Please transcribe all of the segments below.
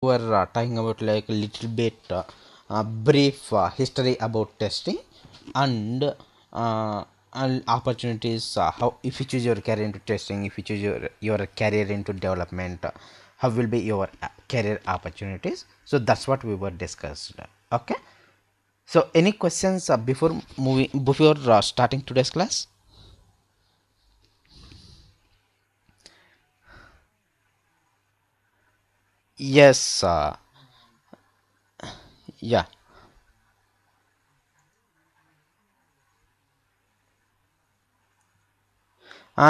We're talking about like a little bit brief history about testing and opportunities. How if you choose your career into testing, if you choose your career into development, how will be your career opportunities? So that's what we were discussed. Okay. So any questions before starting today's class? Yes. Yeah.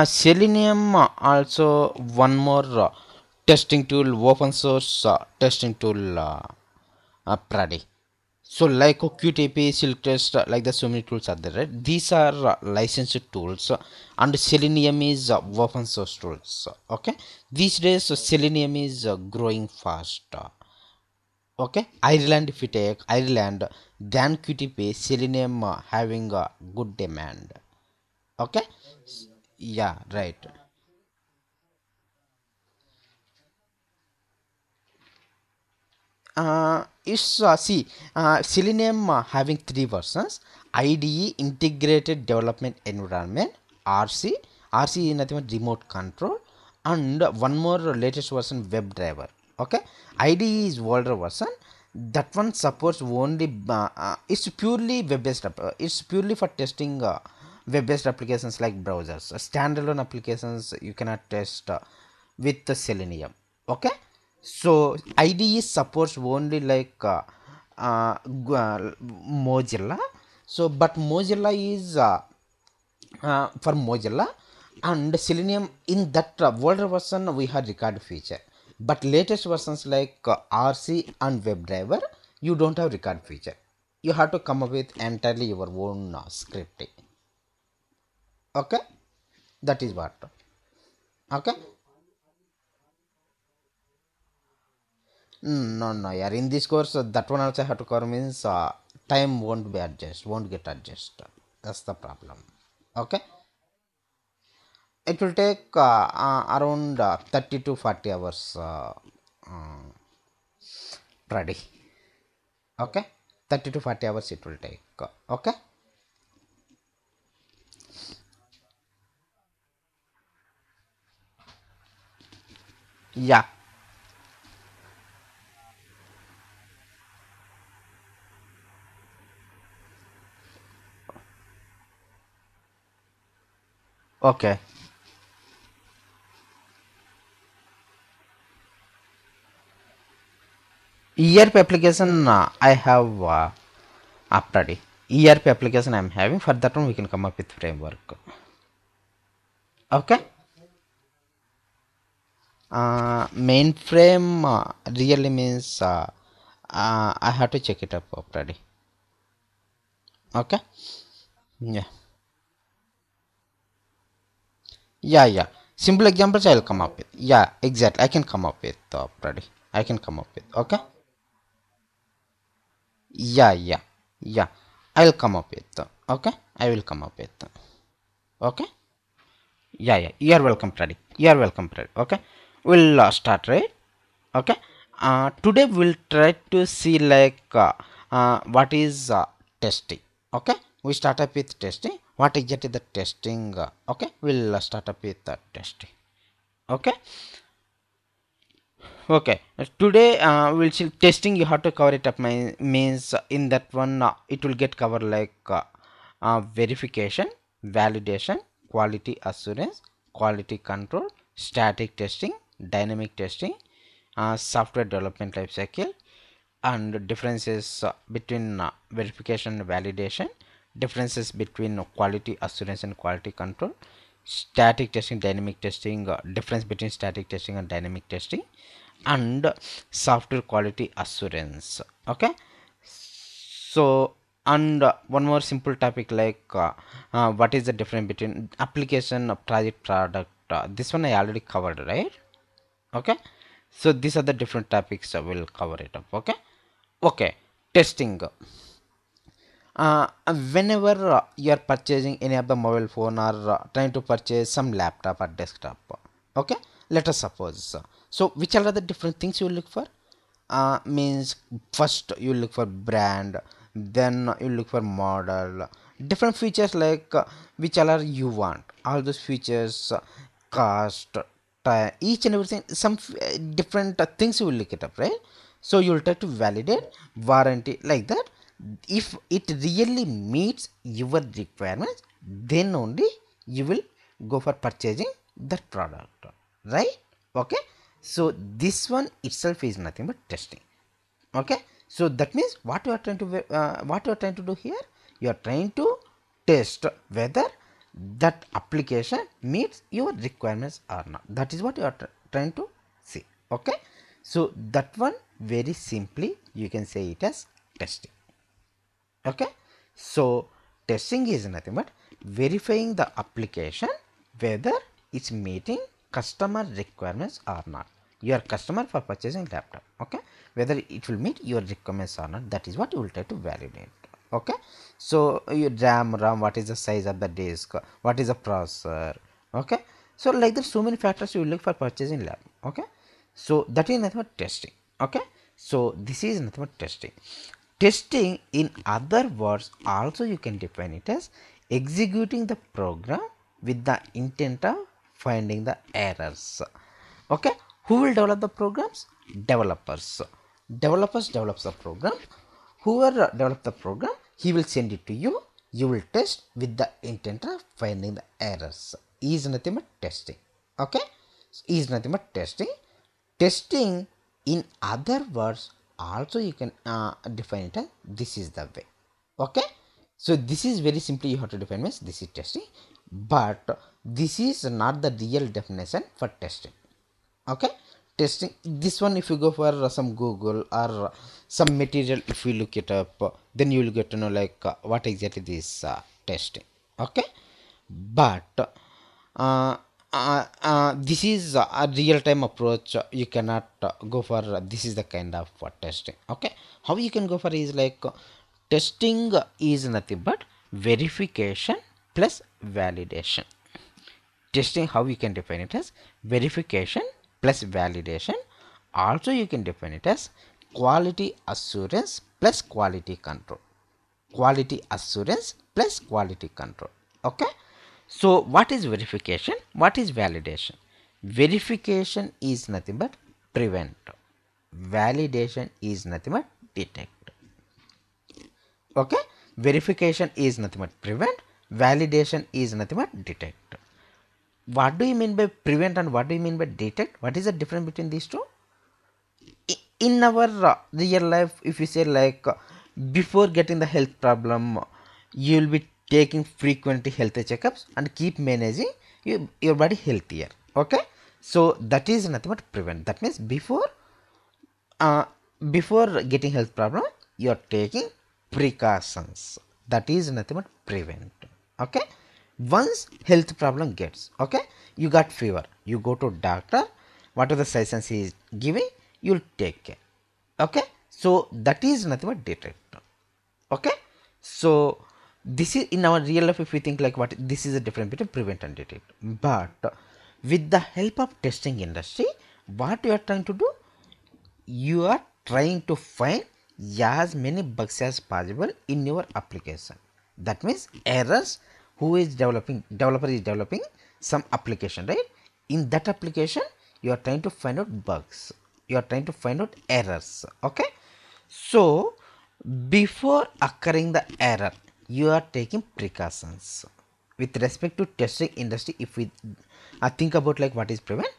Selenium also one more testing tool, open source testing tool, Pradi. So like QTP, Silk Test, like the so many tools are there, right? These are licensed tools, and Selenium is open source tools. Okay, these days Selenium is growing fast. Okay, Ireland, if you take Ireland, then QTP, Selenium having a good demand. Okay, yeah, right. It's see Selenium having three versions: IDE, Integrated Development Environment, RC. RC is nothing but remote control, and one more latest version, WebDriver. Okay, IDE is older version. That one supports only it's purely web-based. It's purely for testing web-based applications like browsers. Standalone applications you cannot test with the Selenium. Okay, so IDE supports only like Mozilla. So but Mozilla is for Mozilla, and Selenium in that older version we had record feature, but latest versions like RC and WebDriver you don't have record feature. You have to come up with entirely your own scripting. Okay, that is what. Okay. No, no, yeah. In this course, that one also have to cover means time won't get adjusted. That's the problem. Okay, it will take around 30 to 40 hours uh, per day. Okay, 30 to 40 hours it will take. Okay, yeah, okay. ERP application I have already. ERP application I am having. For that one, we can come up with framework. Okay. Mainframe really means I have to check it up already. Okay. Yeah. Yeah. Yeah. Simple examples I'll come up with. Yeah. Exactly. I can come up with already. I can come up with. Okay. Yeah. Yeah. Yeah. I'll come up with. Okay. I will come up with. Okay. Yeah. Yeah. You're welcome, Freddy. You're welcome, Freddy. Okay. We'll start, right? Okay. Today we'll try to see like what is testing. Okay, we start up with testing. What exactly the testing? Okay, we'll start up with testing. Okay. Okay, today we'll see testing. You have to cover it up. Means in that one it will get covered like verification, validation, quality assurance, quality control, static testing, dynamic testing, software development life cycle, and differences between verification and validation, differences between quality assurance and quality control, static testing, dynamic testing, difference between static testing and dynamic testing, and software quality assurance. Okay, so and one more simple topic like what is the difference between application project product. This one I already covered, right? Okay, so these are the different topics we'll cover it up. Okay. Okay, testing. Whenever you are purchasing any of the mobile phone or trying to purchase some laptop or desktop, okay, let us suppose. So, which are the different things you look for? means first you look for brand, then you look for model, different features like which color you want, all those features, cost, time, each and everything, some different things you will look it up, right? So you will try to validate warranty like that. If it really meets your requirements, then only you will go for purchasing that product, right? Okay, so this one itself is nothing but testing. Okay, so that means what you are trying to do here, you are trying to test whether that application meets your requirements or not. That is what you are trying to see. Okay, so that one very simply you can say it as testing. Okay, so testing is nothing but verifying the application whether it's meeting customer requirements or not. Your customer for purchasing laptop, okay, whether it will meet your requirements or not, that is what you will try to validate. Okay, so your RAM, what is the size of the disk, what is the processor. Okay, so like that, so many factors you will look for purchasing laptop. Okay, so that is nothing but testing. Okay, so this is nothing but testing. Testing, in other words, also you can define it as executing the program with the intent of finding the errors. Okay, who will develop the programs? Developers. Developers develops the program. Whoever develop the program, he will send it to you. You will test with the intent of finding the errors. Is nothing but testing. Okay, is nothing but testing. Testing, in other words, also you can define it as this is the way. Okay, so this is very simply you have to define as this is testing, but this is not the real definition for testing. Okay, testing, this one if you go for some Google or some material, if you look it up, then you will get to know like what exactly this testing. Okay, but this is a real-time approach. You cannot go for this is the kind of testing. Okay, how you can go for is like testing is nothing but verification plus validation. Testing, how you can define it as verification plus validation. Also you can define it as quality assurance plus quality control. Quality assurance plus quality control. Okay, so what is verification, what is validation? Verification is nothing but prevent, validation is nothing but detect. Okay, verification is nothing but prevent, validation is nothing but detect. What do you mean by prevent and what do you mean by detect? What is the difference between these two? In our real life, if you say like before getting the health problem, you will be taking frequent health checkups and keep managing your body healthier. Okay, so that is nothing but prevent. That means before getting health problem, you are taking precautions. That is nothing but prevent. Okay, once health problem gets, okay, you got fever, you go to doctor, whatever the suggestions he is giving, you'll take care. Okay, so that is nothing but detect. Okay, so this is in our real life, if we think like what this is a difference between prevent and detect. But with the help of testing industry, what you are trying to do, you are trying to find as many bugs as possible in your application. That means errors. Who is developing, developer is developing some application, right? In that application you are trying to find out bugs, you are trying to find out errors. Okay, so before occurring the error, you are taking precautions. With respect to testing industry, if we think about like what is prevent,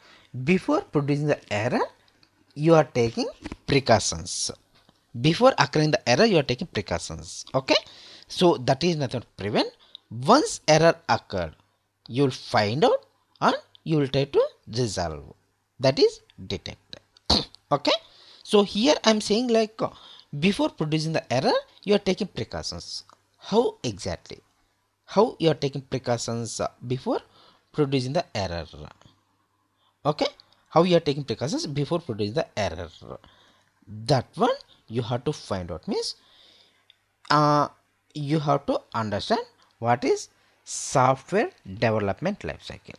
before producing the error, you are taking precautions. Before occurring the error, you are taking precautions. Okay, so that is nothing but prevent. Once error occurred, you will find out and you will try to resolve. That is detect. Okay, so here I am saying like before producing the error, you are taking precautions. How exactly? How you are taking precautions before producing the error? Okay, how you are taking precautions before producing the error? That one you have to find out. Means you have to understand what is software development life cycle.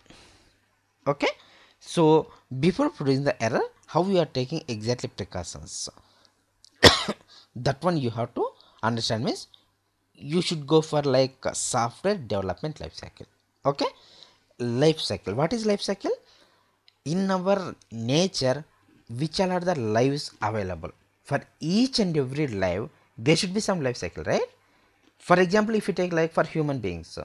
Okay, so before producing the error, how you are taking exactly precautions. That one you have to understand, means you should go for like a software development life cycle. Okay, life cycle. What is life cycle? In our nature, which all are the lives available? For each and every life, there should be some life cycle, right? For example, if you take like for human beings,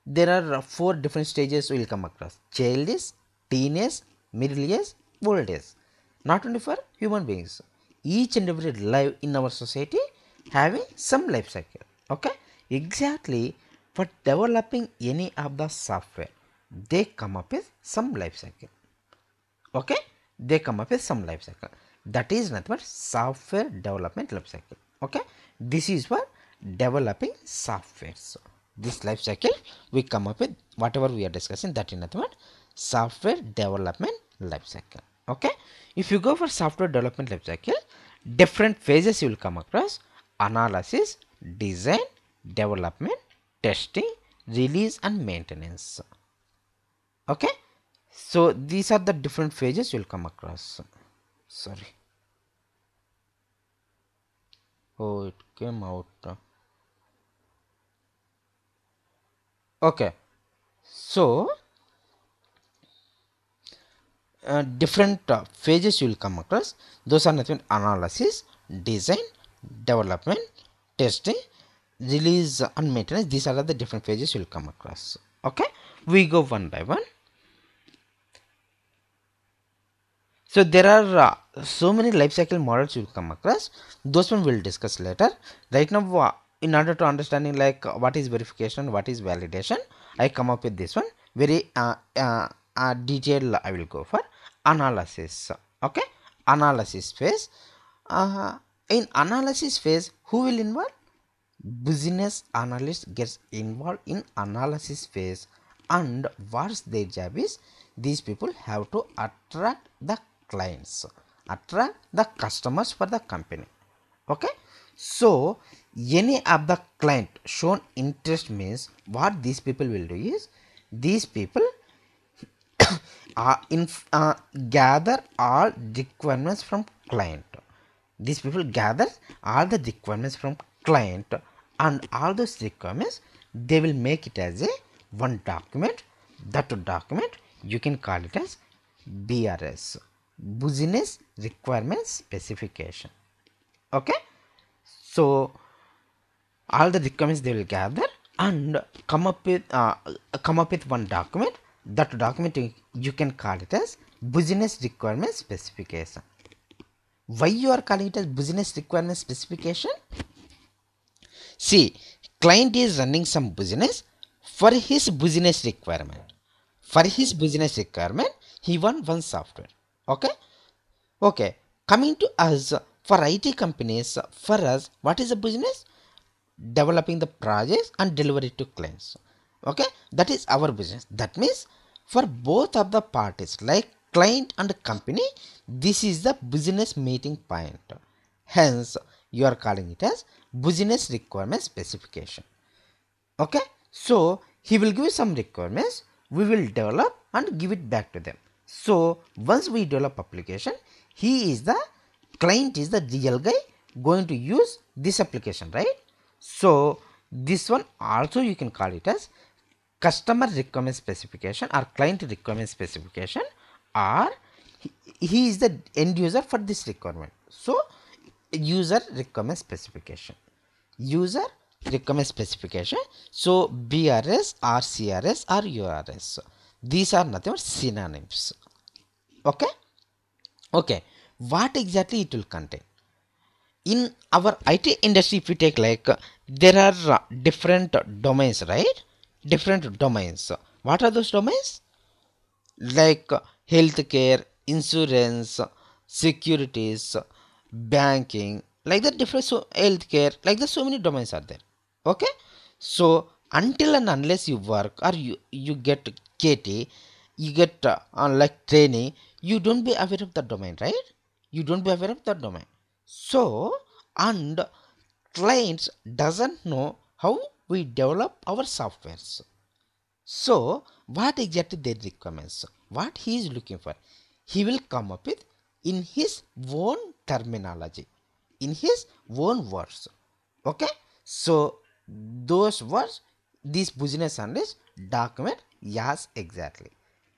there are four different stages we will come across: child age, teenage, middle age, old age. Not only for human beings, each and every life in our society having some life cycle. Okay, exactly. For developing any of the software, they come up with some life cycle. Okay, they come up with some life cycle. That is nothing but software development life cycle. Okay, this is for developing software. So this life cycle we come up with whatever we are discussing, that is nothing but software development life cycle. Okay, if you go for software development life cycle, different phases you will come across: analysis, design, development, testing, release and maintenance. Okay, so these are the different phases you'll come across. Sorry, oh, it came out. Okay, so different phases you'll come across. Those are nothing but analysis, design, development, testing, release and maintenance. These are the different phases you'll come across. Okay, we go one by one. So there are so many life cycle models you will come across. Those one we'll discuss later. Right now, in order to understanding like what is verification, what is validation, I come up with this one very detailed. I will go for analysis. Okay, analysis phase. In analysis phase, who will involve? Business analyst gets involved in analysis phase, and what's their job is, these people have to attract the clients, attract the customers for the company. Okay, so any of the client shown interest means what these people will do is, these people gather all requirements from client. These people gather all the requirements from client, and all those requirements they will make it as a one document. That document you can call it as BRS, business requirement specification. Okay, so all the requirements they will gather and come up with one document. That document you can call it as business requirement specification. Why you are calling it as business requirement specification? See, client is running some business for his business requirement. For his business requirement, he want one software. Okay, okay. Coming to us, for IT companies, for us, what is the business? Developing the projects and deliver it to clients. Okay, that is our business. That means for both of the parties, like client and company, this is the business meeting point. Hence you are calling it as business requirement specification. Okay, so he will give some requirements, we will develop and give it back to them. So once we develop application, he is the client, is the real guy going to use this application, right? So this one also you can call it as customer requirement specification or client requirement specification, or he is the end user for this requirement. So user requirement specification, user requirement specification. So BRS or CRS or URS, these are nothing but synonyms. Okay, okay. What exactly it will contain? In our IT industry, if we take like there are different domains, right? Different domains. What are those domains? Like healthcare, insurance, securities, banking, like that. Different, so healthcare, like that, so many domains are there. Okay, so until and unless you work or you get KT, you get like training, you don't be aware of the domain, right? You don't be aware of the domain. So, and clients doesn't know how we develop our softwares. So what exactly their requirements, what he is looking for, he will come up with in his own terminology, in his own words. Okay, so those words this business analyst document yes exactly.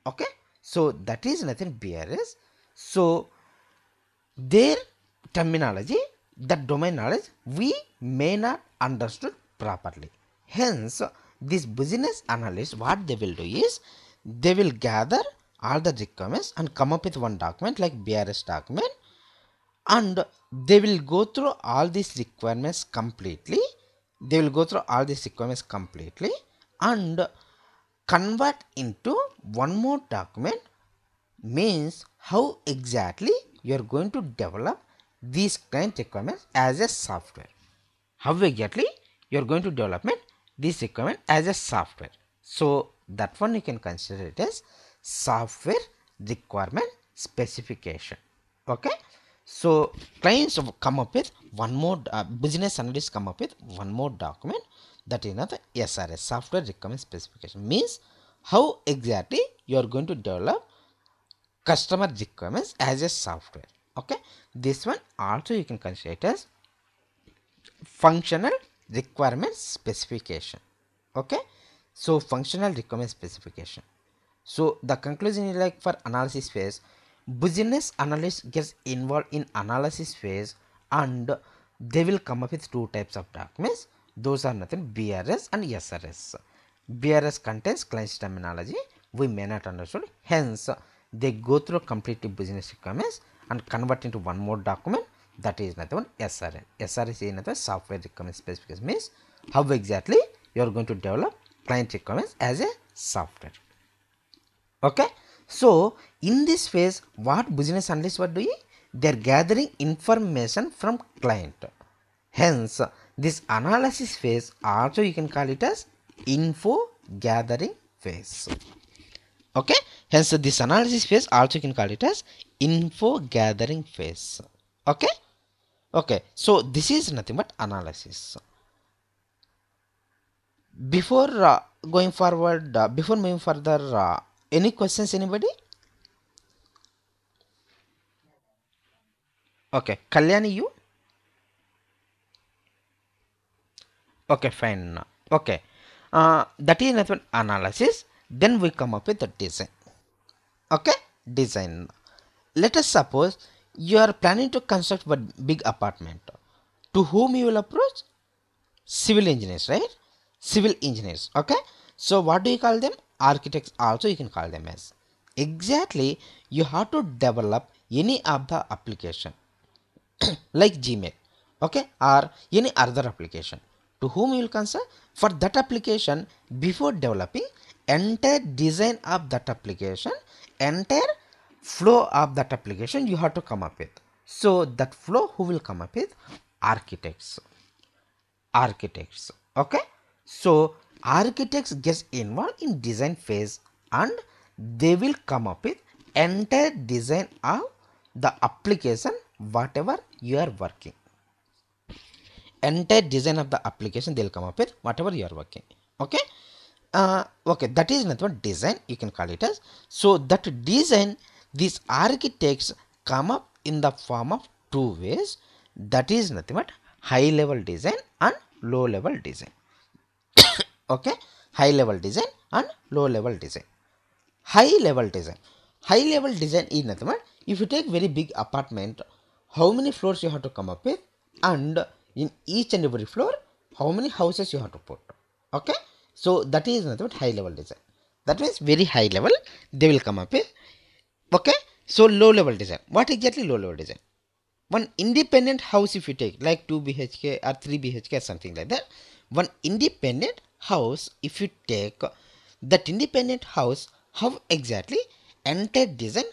Okay, so that is nothing BRS. So their terminology, that domain knowledge we may not understood properly. Hence this business analyst what they will do is they will gather all the requirements and come up with one document like BRS document, and they will go through all these requirements completely. They will go through all these requirements completely and convert into one more document, means how exactly you are going to develop these client requirements as a software. How exactly you are going to develop this requirement as a software. So that one you can consider it as software requirement specification. Okay, so clients come up with one more business analysts come up with one more document, that is another SRS, software requirement specification, means how exactly you are going to develop customer requirements as a software. Okay, this one also you can consider it as functional requirement specification. Okay, so functional requirement specification. So the conclusion is like for analysis phase, business analyst gets involved in analysis phase and they will come up with two types of documents. Those are nothing BRS and SRS. BRS contains client's terminology we may not understand. Hence they go through completely business requirements and convert into one more document, that is nothing but SRS. SRS is another software requirement specification, means how exactly you are going to develop client requirements as a software. Okay, so in this phase what business analysts were doing, they are gathering information from client. Hence this analysis phase also you can call it as info gathering phase. Okay, hence this analysis phase also you can call it as info gathering phase. Okay, okay, so this is nothing but analysis. Before going forward, before moving further, any questions anybody? Okay, Kalyani, you? Okay, fine. Okay, that is nothing but analysis. Then we come up with the design. Okay, design. Let us suppose you are planning to construct a big apartment. To whom you will approach? Civil engineers, right? Civil engineers. Okay, so what do you call them? Architects also you can call them as. Exactly, you have to develop any of the application like Gmail, okay, or any other application. To whom you will consult? For that application, before developing entire design of that application, entire flow of that application you have to come up with. So that flow who will come up with? Architects. Architects. Okay, so architects get involved in design phase and they will come up with entire design of the application whatever you are working. Entire design of the application they'll come up with whatever you are working. Okay, okay, that is nothing but design you can call it as. So that design, these architects come up in the form of two ways, that is nothing but high level design and low level design. Okay, high level design and low level design. High level design, high level design is nothing but if you take very big apartment, how many floors you have to come up with, and in each and every floor how many houses you have to put. Okay, so that is nothing but high level design. That means very high level they will come up with. Okay, so low level design, what exactly low level design? One independent house if you take like 2 BHK or 3 BHK or something like that, one independent house if you take, that independent house how exactly entire design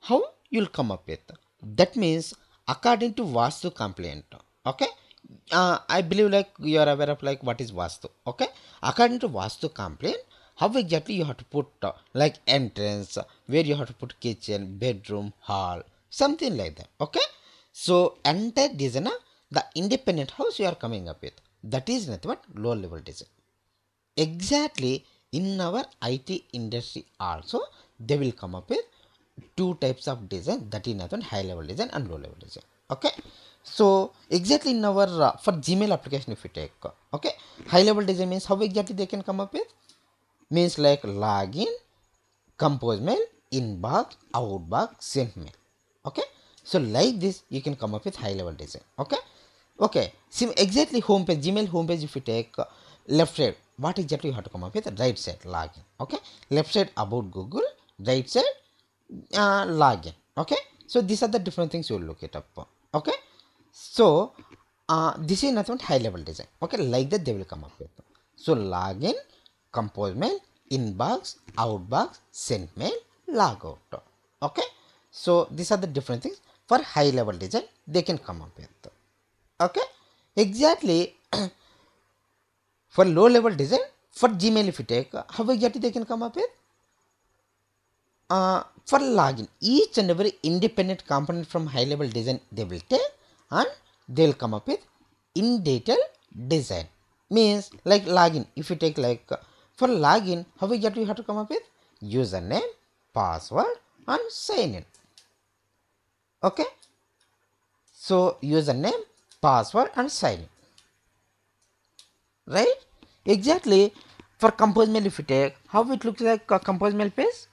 how you'll come up with. That means according to Vastu complaint. Okay, I believe like you are aware of like what is Vastu. Okay, according to Vastu complaint, how exactly you have to put like entrance, where you have to put kitchen, bedroom, hall, something like that. Okay, so entire design the independent house you are coming up with, that is nothing but low level design. Exactly, in our IT industry also they will come up with two types of design, that is nothing high level design and low level design. Okay, so exactly in our for Gmail application, if you take okay, high level design means how exactly they can come up with, means like login, compose mail, inbox, outbox, send mail. Okay, so like this you can come up with high level design. Okay, okay, exactly homepage, Gmail homepage, if you take left side, what exactly you have to come up with, right side login. Okay, left side about Google, right side login. Okay, so these are the different things you will look it up. Okay, so this is nothing but high level design. Okay, like that they will come up with. So login, compose mail, inbox, outbox, send mail, logout. Okay, so these are the different things for high level design they can come up with. Okay, exactly. For low level design for Gmail, if you take, how exactly they can come up with, for login, each and every independent component from high level design they will take and they will come up with in detail design. Means like login, if you take like for login, how exactly you have to come up with username, password and sign in. Okay, so username, password and sign in, right? Exactly. For compose mail, if you take, how it looks like a compose mail page,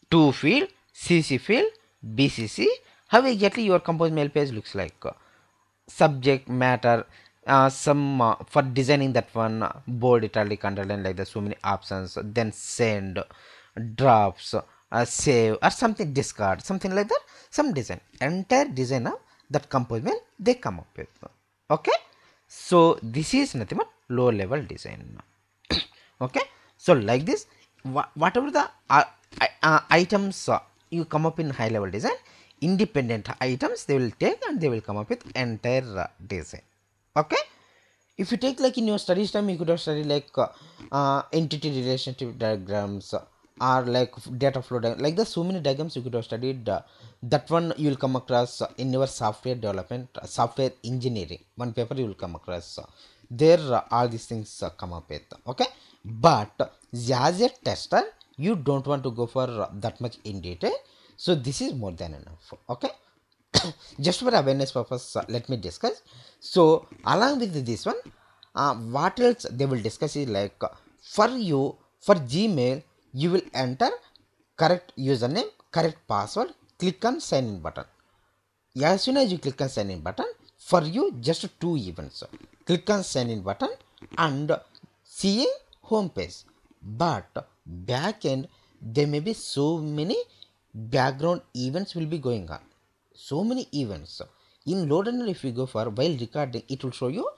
to field, CC field, BCC, how exactly your compose mail page looks like, subject matter, some for designing that one, bold, italic, underline, like that, so many options, then send, drafts, save or something, discard, something like that, some design, entire design of that compose mail they come up with. Okay, so this is nothing but low level design. Okay, so like this, whatever the items you come up in high level design, independent items they will take and they will come up with entire design. Okay, if you take like in your studies time, you could have studied like entity relationship diagrams, or like data flow diagram, like the so many diagrams you could have studied, that one you will come across in your software development, software engineering one paper you will come across, there all these things come up with. Okay, but as a tester you don't want to go for that much in detail, so this is more than enough. Okay, just for awareness purpose, let me discuss. So along with this one, what else they will discuss is like, for you, for Gmail you will enter correct username, correct password, click on sign in button. As soon as you click on sign in button, for you just two events, click on sign in button and seeing home page, but back end there may be so many background events will be going on, so many events in load runner. If you go for while recording, it will show you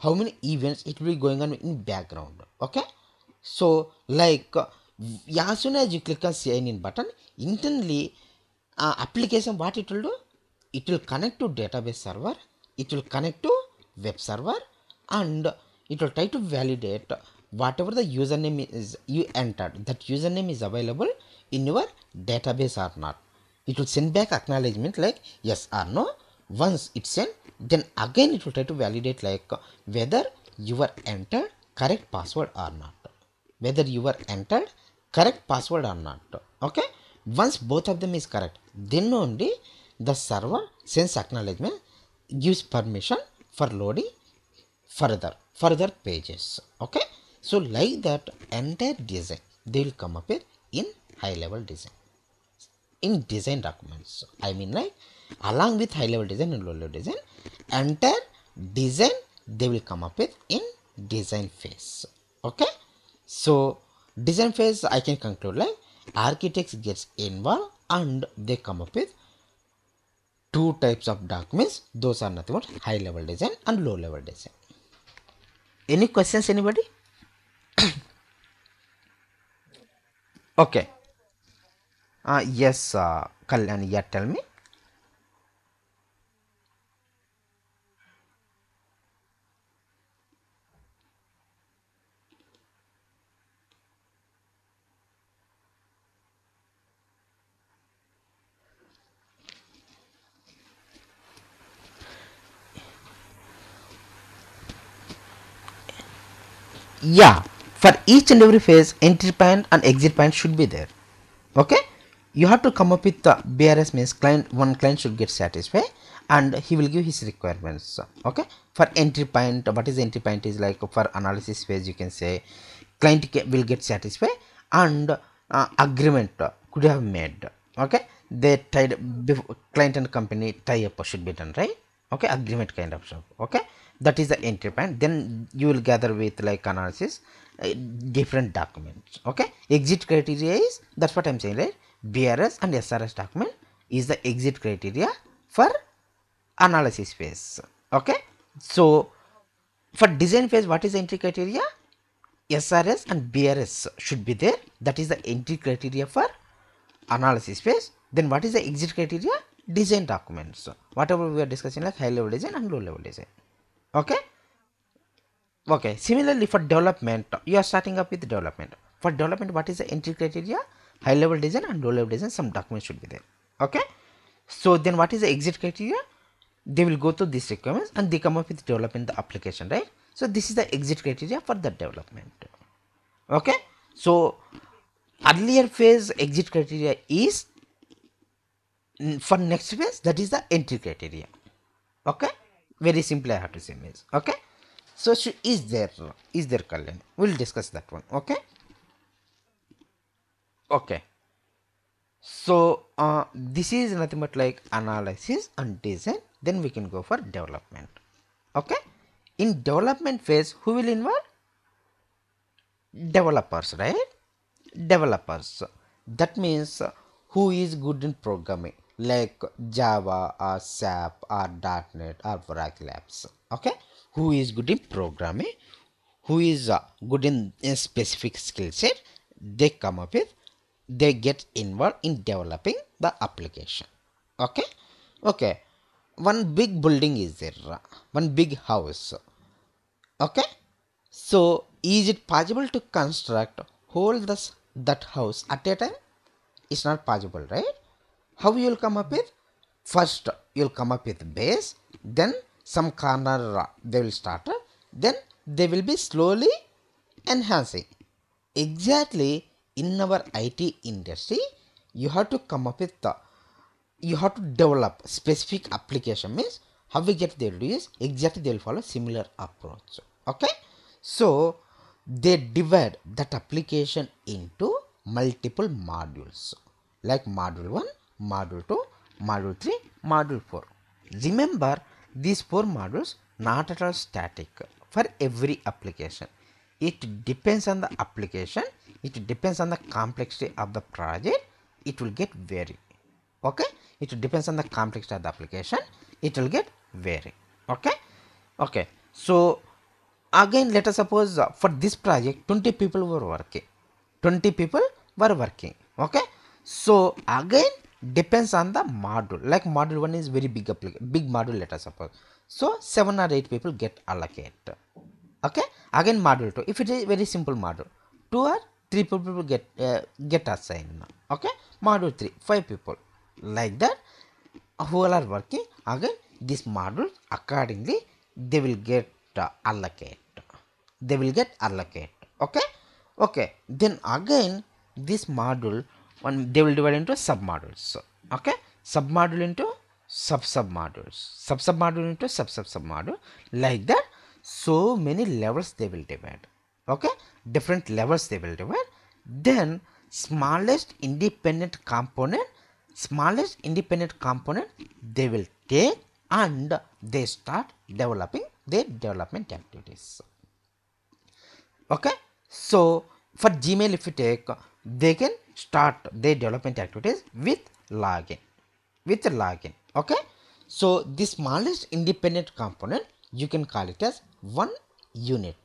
how many events it will be going on in background. Okay, so like as soon as you click on sign in button, internally application what it will do, it will connect to database server, it will connect to web server, and it will try to validate whatever the username is you entered, that username is available in your database or not. It will send back acknowledgement like yes or no. Once it's sent, then again it will try to validate like whether you were entered correct password or not, whether you were entered correct password or not. Okay, once both of them is correct, then only the server sends acknowledgement, gives permission for loading further pages. Okay, so like that entire design they will come up with in high level design, in design documents. I mean like along with high level design and low level design, entire design they will come up with in design phase. Okay, so design phase I can conclude like architects gets involved and they come up with two types of documents. Those are nothing but high level design and low level design. Any questions, anybody? Okay. Yes, Kalyani, yeah, tell me. Yeah, for each and every phase, entry point and exit point should be there. Okay, you have to come up with the BRS means one client should get satisfied and he will give his requirements. Okay, for entry point, what is entry point is like for analysis phase, you can say client will get satisfied and agreement could have made. Okay, they tied client and company tie up should be done, right? Okay, agreement kind of stuff. Okay, that is the entry point. Then you will gather with like analysis different documents. Okay, exit criteria is, that's what I'm saying, right? BRS and SRS document is the exit criteria for analysis phase. Okay, so for design phase, what is the entry criteria? SRS and BRS should be there. That is the entry criteria for analysis phase. Then what is the exit criteria? Design documents. Whatever we are discussing like high level design and low level design. Okay. Okay. Similarly for development, you are starting up with development. For development, what is the entry criteria? High level design and low level design. Some documents should be there. Okay. So then what is the exit criteria? They will go through these requirements and they come up with development the application, right? So this is the exit criteria for the development. Okay. So earlier phase exit criteria is for next phase, that is the entry criteria. Okay, very simple I have to say means. Okay, so is there Kalyan, we'll discuss that one. Okay. Okay, so this is nothing but like analysis and design. Then we can go for development. Okay, in development phase who will involve? Developers, right? Developers, that means who is good in programming like Java or SAP or .NET or Oracle apps. Okay, who is good in programming, who is good in a specific skill set, they come up with, they get involved in developing the application. Okay. Okay, one big building is there, one big house. Okay, so is it possible to construct whole that house at a time? It's not possible, right? How you will come up with? First you'll come up with base, then some corner they will start, then they will be slowly enhancing. Exactly, in our IT industry, you have to come up with the, you have to develop specific application means how we get there is exactly they will follow similar approach. Okay, so they divide that application into multiple modules like module 1, module 2, module 3, module 4. Remember, these 4 modules not at all static for every application. It depends on the application, it depends on the complexity of the project, it will get vary. Okay, it depends on the complexity of the application, it will get vary. Okay. Okay, so again let us suppose for this project 20 people were working, 20 people were working. Okay, so again depends on the module, like module 1 is very big big module, let us suppose, so 7 or 8 people get allocated. Okay, again module 2, if it is very simple module, 2 or 3 people will get assigned. Okay, module 3 5 people, like that who all are working. Again this module accordingly they will get allocate, they will get allocate. Okay. Okay, then again this module one they will divide into sub modules. Okay, sub module into sub modules, sub module into sub module, like that. So many levels they will divide. Okay, different levels they will divide. Then smallest independent component, smallest independent component they will take and they start developing their development activities. Okay, so for Gmail if you take, they can start their development activities with login, okay. So the smallest independent component you can call it as one unit.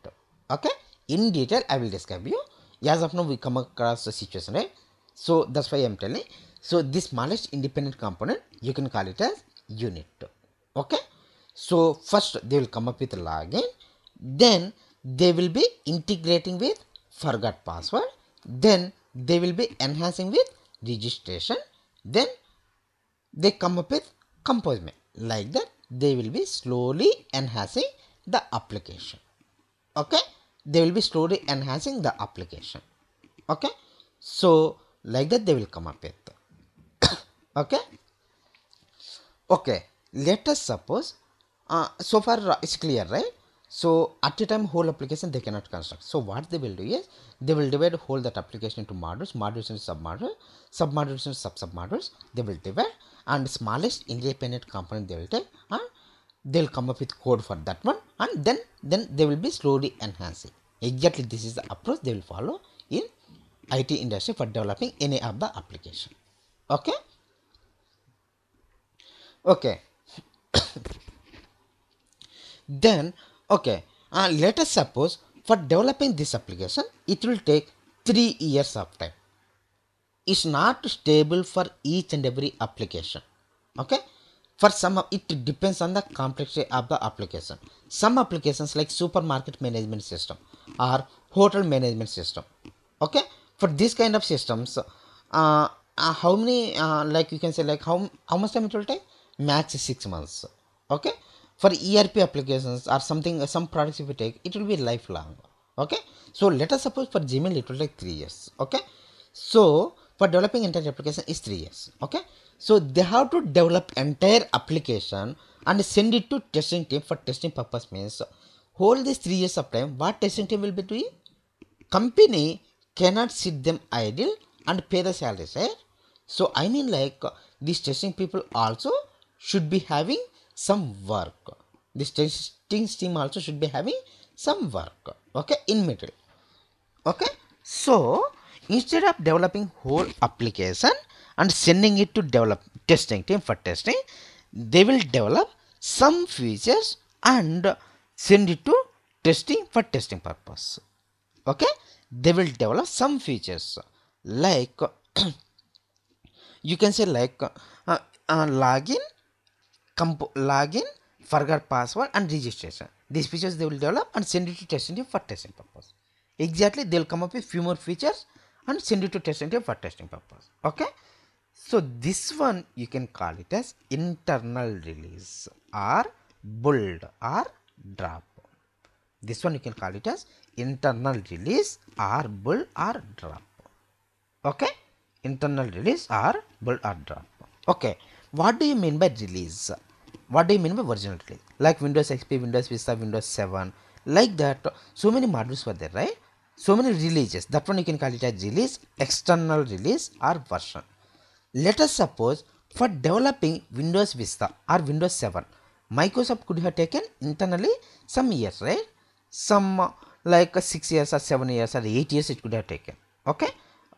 Okay, in detail I will describe you. As of now we come across the situation, right? So that's why I am telling. So this smallest independent component you can call it as unit. Okay, so first they will come up with login, then they will be integrating with forgot password, then they will be enhancing with registration, then they come up with composement, like that they will be slowly enhancing the application. Okay, they will be slowly enhancing the application. Okay, so like that they will come up with. Okay. Okay, let us suppose, so far it's clear, right? So at a time whole application they cannot construct. So what they will do is they will divide whole that application into modules, modules into submodules, submodules into submodules. They will divide, and smallest independent component they will take, and they will come up with code for that one, and then they will be slowly enhancing. Exactly, this is the approach they will follow in IT industry for developing any of the application. Okay. Okay. Then, okay, let us suppose for developing this application, it will take 3 years of time. It's not stable for each and every application. Okay, for some, it depends on the complexity of the application. Some applications like supermarket management system or hotel management system. Okay, for this kind of systems, how many, like you can say, like how much time it will take? Max 6 months. Okay, for ERP applications or something, some products if you take, it will be lifelong. Okay, so let us suppose for Gmail it will take 3 years. Okay, so for developing entire application is 3 years. Okay, so they have to develop entire application and send it to testing team for testing purpose. Means whole this 3 years of time, what testing team will be doing? Company cannot sit them idle and pay the salaries, right? So I mean, like, these testing people also should be having some work. This testing team also should be having some work. Okay, in middle. Okay, so instead of developing whole application and sending it to develop testing team for testing, they will develop some features and send it to testing for testing purpose. Okay, they will develop some features like you can say, like, login, login, forgot password, and registration. These features they will develop and send it to testing team for testing purpose. Exactly, they will come up with few more features and send it to testing team for testing purpose. Okay, so this one you can call it as internal release or build or drop. This one you can call it as internal release or build or drop. Okay, internal release or build or drop. Okay, what do you mean by release? What do you mean by version release? Like Windows XP, Windows Vista, Windows 7, like that. So many modules were there, right? So many releases. That one you can call it as release, external release, or version. Let us suppose for developing Windows Vista or Windows 7, Microsoft could have taken internally some years, right? Some like 6 years or 7 years or 8 years it could have taken. Okay,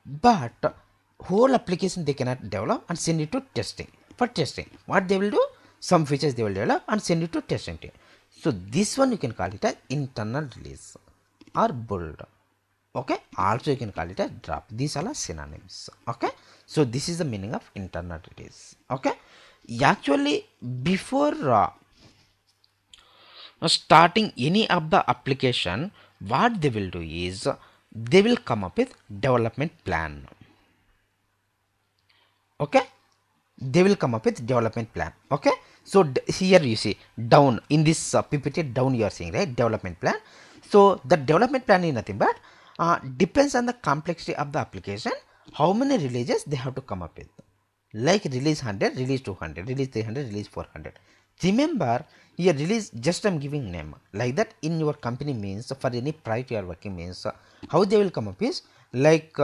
but whole application they cannot develop and send it to testing. For testing, what they will do? Some features they will develop and send it to testing team. So this one you can call it as internal release or build. Okay, also you can call it a drop. These are synonyms. Okay, so this is the meaning of internal release. Okay, actually before starting any of the application, what they will do is they will come up with development plan. Okay, they will come up with development plan. Okay, so here you see down in this PPT, down you are seeing, right, development plan. So the development plan is nothing but depends on the complexity of the application, how many releases they have to come up with. Like release 100, release 200, release 300, release 400. Remember here release, just I'm giving name like that. In your company means for any project you are working means how they will come up is like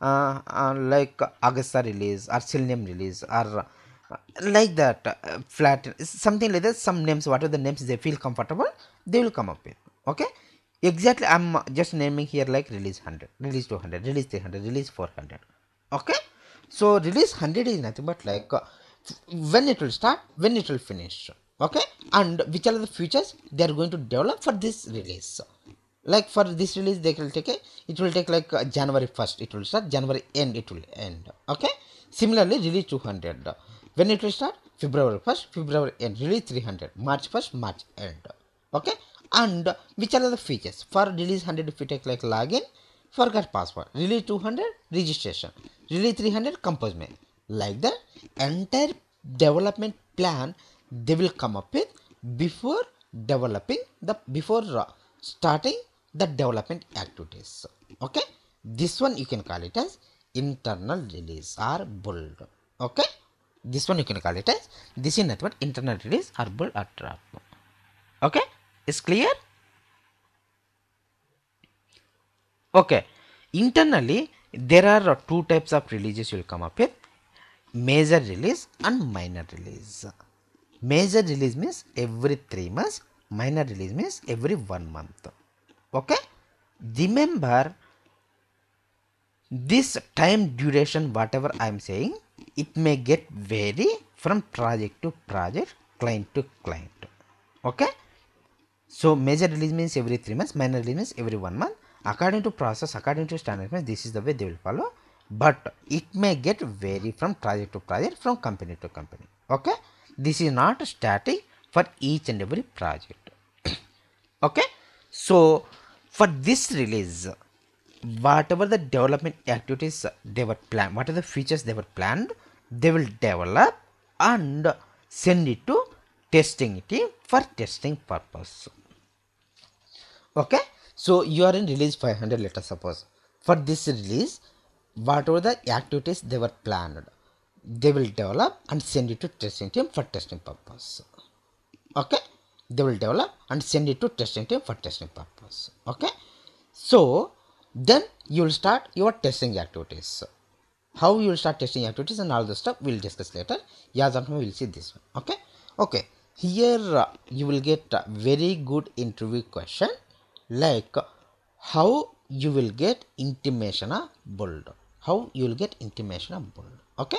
Augusta release or Selenium release or like that, flat, something like that. Some names, whatever the names they feel comfortable, they will come up with. Okay, exactly, I'm just naming here like release 100, release 200, release 300, release 400. Okay, so release 100 is nothing but like when it will start, when it will finish. Okay, and which are the features they are going to develop for this release. Like for this release they will take it will take like January 1st it will start, January end it will end. Okay, similarly release 200, when it will start, February 1st, February end. Release 300, March 1st, March end. Okay, and which are the features for release 100? If you take like login, forgot password, release 200, registration, release 300, compose mail. Like that entire development plan they will come up with before developing the, before starting the development activities. Okay, this one you can call it as internal release or build. Okay, this one you can call it as, this is nothing but internal release or build or drop. Okay, is clear? Okay, internally there are two types of releases you will come up with: major release and minor release. Major release means every 3 months, minor release means every 1 month. Okay, remember this time duration, whatever I am saying, it may get vary from project to project, client to client. Okay, so major release means every 3 months, minor release means every 1 month. According to process, according to standard, this is the way they will follow, but it may get vary from project to project, from company to company. Okay, this is not static for each and every project. Okay, so for this release, whatever the development activities they were planned, what are the features they were planned, they will develop and send it to testing team for testing purpose. Okay, so you are in release 500, let us suppose. For this release, whatever the activities they were planned, they will develop and send it to testing team for testing purpose. Okay, they will develop and send it to testing team for testing purpose. Okay, so then you will start your testing activities. How you will start testing activities and all the stuff we will discuss later. Yeah, that we will see this one. Okay, okay, here you will get a very good interview question, like how you will get intimation of build, how you will get intimation of build. Okay,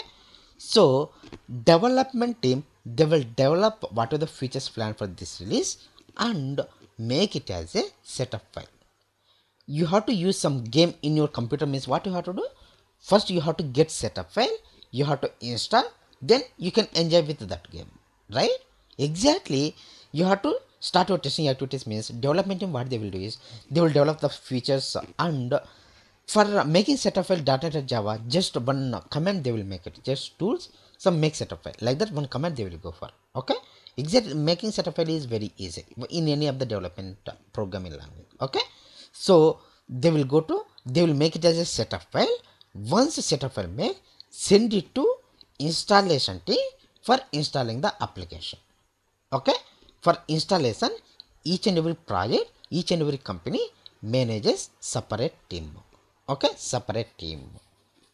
so development team, they will develop what are the features planned for this release and make it as a setup file. You have to use some game in your computer, means what you have to do, first you have to get setup file, you have to install, then you can enjoy with that game, right? Exactly, you have to start your testing activities. Means development team, what they will do is they will develop the features, and for making setup file .java, just one command they will make it, just tools, some make setup file, like that one command they will go for. Okay, exactly, making setup file is very easy in any of the development programming language. Okay, so they will go to, they will make it as a setup file. Once a setup file make, send it to installation team for installing the application. Okay, for installation, each and every project, each and every company manages separate team. Okay, separate team.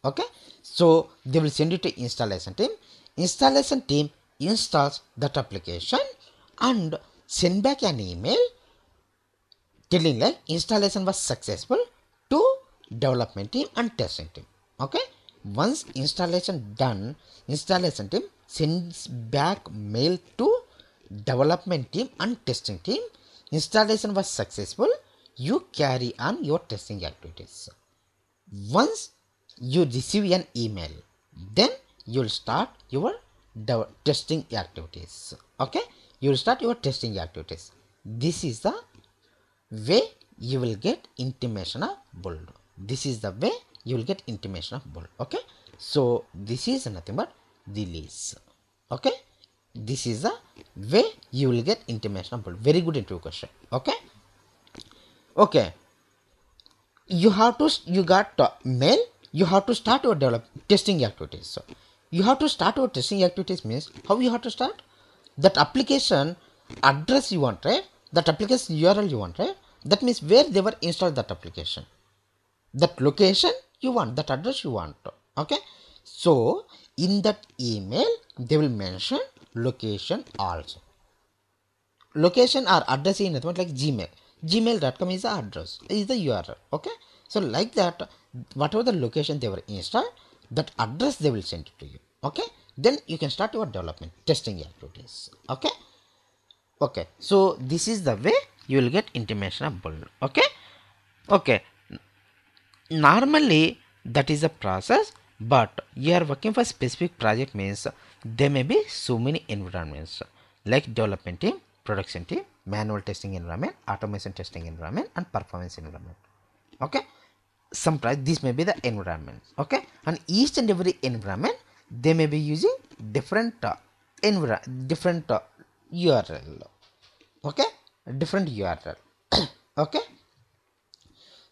Okay, so they will send it to installation team. Installation team installs that application and send back an email telling like installation was successful to development team and testing team. Okay, once installation done, installation team sends back mail to development team and testing team, installation was successful, you carry on your testing activities. Once you receive an email, then you will start your testing activities. Okay, you will start your testing activities. This is the way you will get intimation of build. This is the way you will get intimation of build. Okay, so this is nothing but release. Okay, this is the way you will get intimation of build. Very good interview question. Okay, okay, you have to, you got mail, you have to start your develop testing activities. So you have to start your testing activities means how you have to start, that application address you want, right? That application URL you want, right? That means where they were installed that application, that location you want, that address you want. Okay, so in that email they will mention location also. Location or address is nothing but like Gmail. Gmail.com is the address, is the URL. Okay, so like that, whatever the location they were installed, that address they will send it to you. Okay, then you can start your development testing activities. Okay, okay, so this is the way you will get intimation of build. Okay, okay, normally that is a process, but you are working for specific project means there may be so many environments like development team, production team, manual testing environment, automation testing environment, and performance environment. Okay, some this may be the environment. Okay, and each and every environment they may be using different different URL. Okay, different URL. Okay,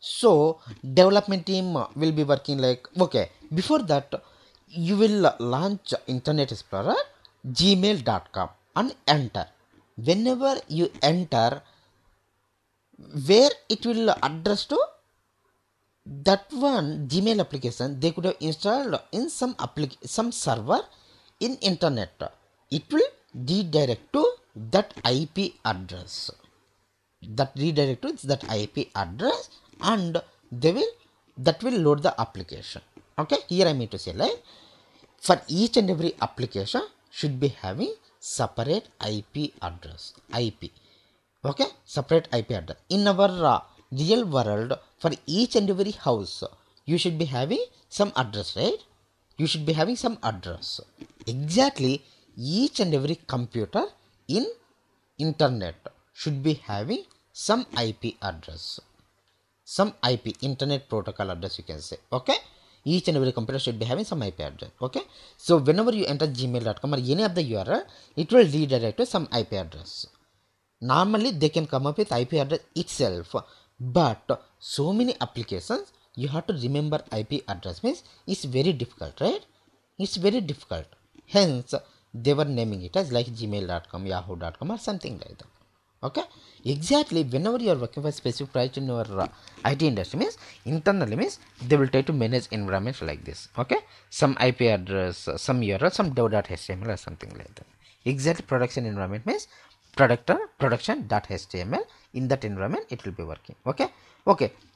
so development team will be working like, okay, Before that, you will launch Internet Explorer gmail.com and enter. Whenever you enter, where it will address to that one Gmail application, they could have installed in some server in internet. It will redirect to that IP address. That redirect to that IP address, and that will load the application. Okay, here I mean to say, like, for each and every application should be having separate IP address. Okay, separate IP address. In our real world, for each and every house, you should be having some address, right? You should be having some address. Exactly, each and every computer in internet should be having some IP address, some IP, internet protocol address, you can say. Okay, each and every computer should be having some IP address. Okay, so whenever you enter gmail.com or any of the URL, it will redirect to some IP address. Normally they can come up with IP address itself, but so many applications you have to remember IP address means it's very difficult, right? It's very difficult. Hence they were naming it as like gmail.com, yahoo.com or something like that. Okay, exactly, whenever you are working for a specific project in your IT industry means internally means they will try to manage environments like this. Okay, some IP address, some URL, some dev.html or something like that. Exactly, production environment means production.html. In that environment it will be working. Okay,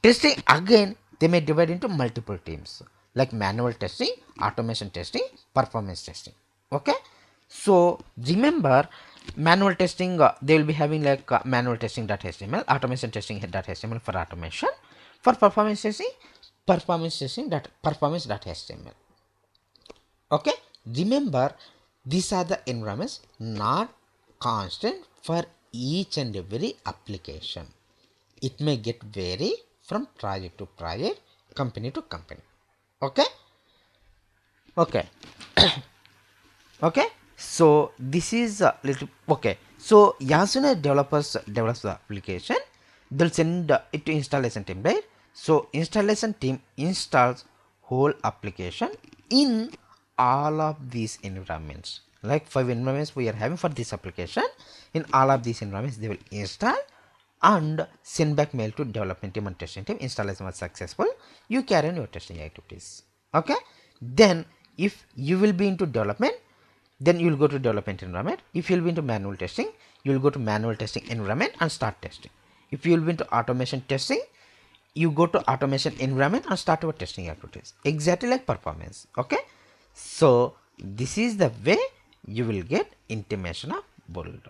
testing again they may divide into multiple teams like manual testing, automation testing, performance testing. Okay, so remember, manual testing they will be having like manual testing.html, automation testing.html for automation, for performance testing performance.html. okay, remember, these are the environments, not constant for each and every application. It may get vary from project to project, company to company. Okay, so this is a little okay. So as soon as developers develops the application, they'll send it to installation team, right? So installation team installs whole application in all of these environments. Like 5 environments we are having for this application. In all of these environments they will install and send back mail to development team and testing team. Installation was successful, you carry on your testing activities. Okay, then if you will be into development, then you will go to development environment. If you will be into manual testing, you will go to manual testing environment and start testing. If you will be into automation testing, you go to automation environment and start your testing activities. Exactly like performance. Okay, so this is the way you will get intimation of build.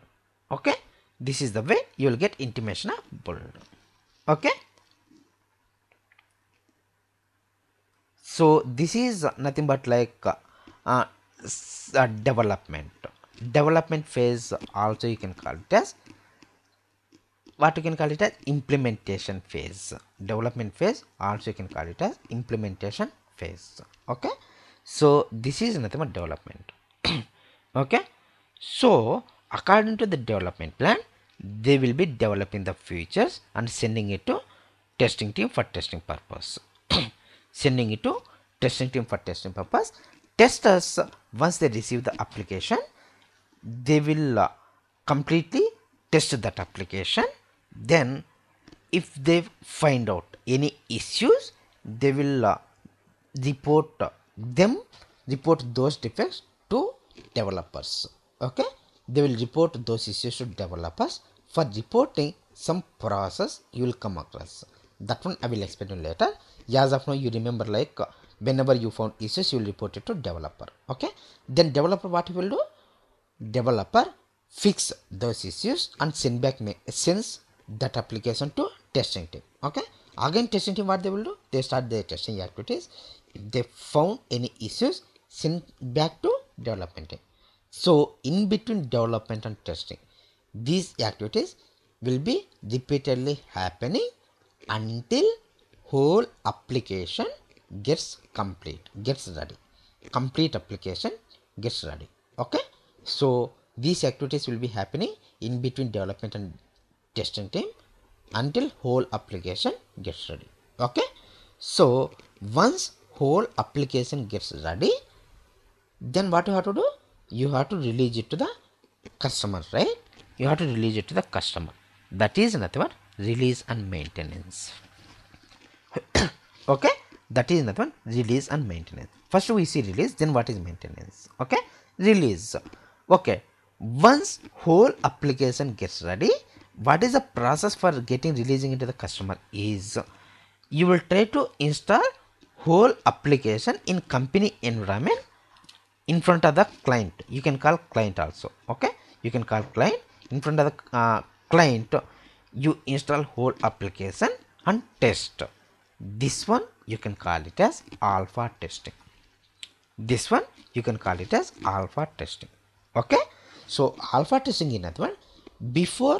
Okay, this is the way you will get intimation of build. Okay, so this is nothing but like development phase. Also you can call it as implementation phase. Development phase also you can call it as implementation phase. Okay, so this is nothing but development. Okay, so according to the development plan, they will be developing the features and sending it to testing team for testing purpose. Sending it to testing team for testing purpose. Testers, once they receive the application, they will completely test that application. Then if they find out any issues, they will report those defects to developers. Okay, they will report those issues to developers. For reporting, some process you will come across. That one I will explain you later. As of now, you remember, like whenever you found issues, you will report it to developer. Okay, then developer, what he will do? Developer fix those issues and sends that application to testing team. Okay, again testing team, what they will do? They start their testing activities. If they found any issues, send back to development team. So in between development and testing, these activities will be repeatedly happening until whole application gets ready. Complete application gets ready. Okay, so these activities will be happening in between development and testing team until whole application gets ready. Okay, so once whole application gets ready, then what you have to do? You have to release it to the customer, right? You have to release it to the customer. That is nothing but release and maintenance. Okay, that is nothing but release and maintenance. First we see release, then what is maintenance. Okay, release. Okay, once whole application gets ready, what is the process for getting releasing into the customer is you will try to install whole application in company environment in front of the client. You can call client also. Okay, you can call client in front of the client. You install whole application and test. This one you can call it as alpha testing. This one you can call it as alpha testing. Okay, so alpha testing in other one, before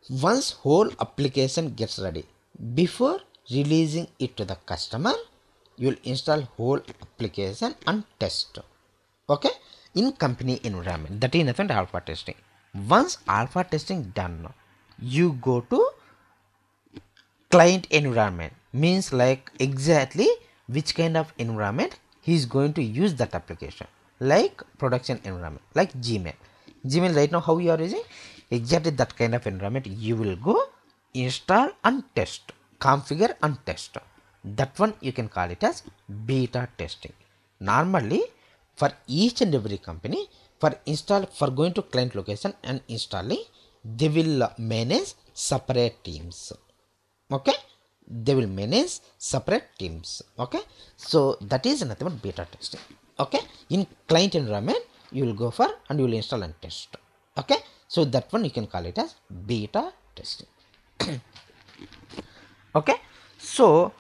once whole application gets ready, before releasing it to the customer, you will install whole application and test. Okay, in company environment. That is nothing but alpha testing. Once alpha testing done, you go to client environment, means like exactly which kind of environment he is going to use that application, like production environment, like Gmail right now how you are using, exactly that kind of environment you will go install and test, configure and test. That one you can call it as beta testing. Normally for each and every company, for going to client location and installing, they will manage separate teams. Okay, they will manage separate teams. Okay, so that is nothing but beta testing. Okay, in client environment you will go for and you will install and test. Okay, so that one you can call it as beta testing. Okay, so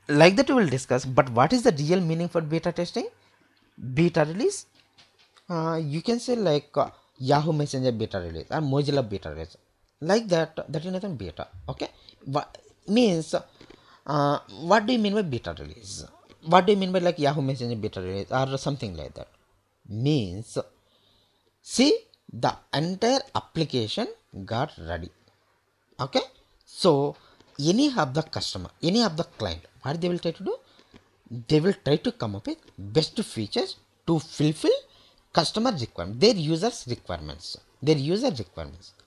like that we will discuss, but what is the real meaning for beta testing? Beta release, you can say like Yahoo Messenger beta release or Mozilla beta release, like that. That is nothing beta. Okay, what means what do you mean by beta release? What do you mean by like Yahoo Messenger beta release or something like that? Means see, the entire application got ready. Okay, so any of the customer, any of the client, what they will try to do? They will try to come up with best features to fulfill customer requirement, their users requirements,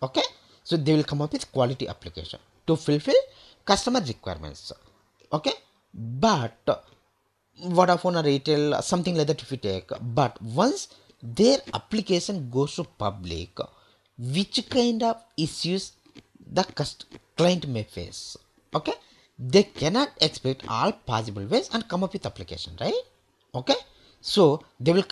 Okay, so they will come up with quality application to fulfill customer requirements. Okay, but Vodafone or Airtel, something like that if you take, but once their application goes to public, which kind of issues the client may face? Okay, they cannot expect all possible ways and come up with application, right? Okay, so they will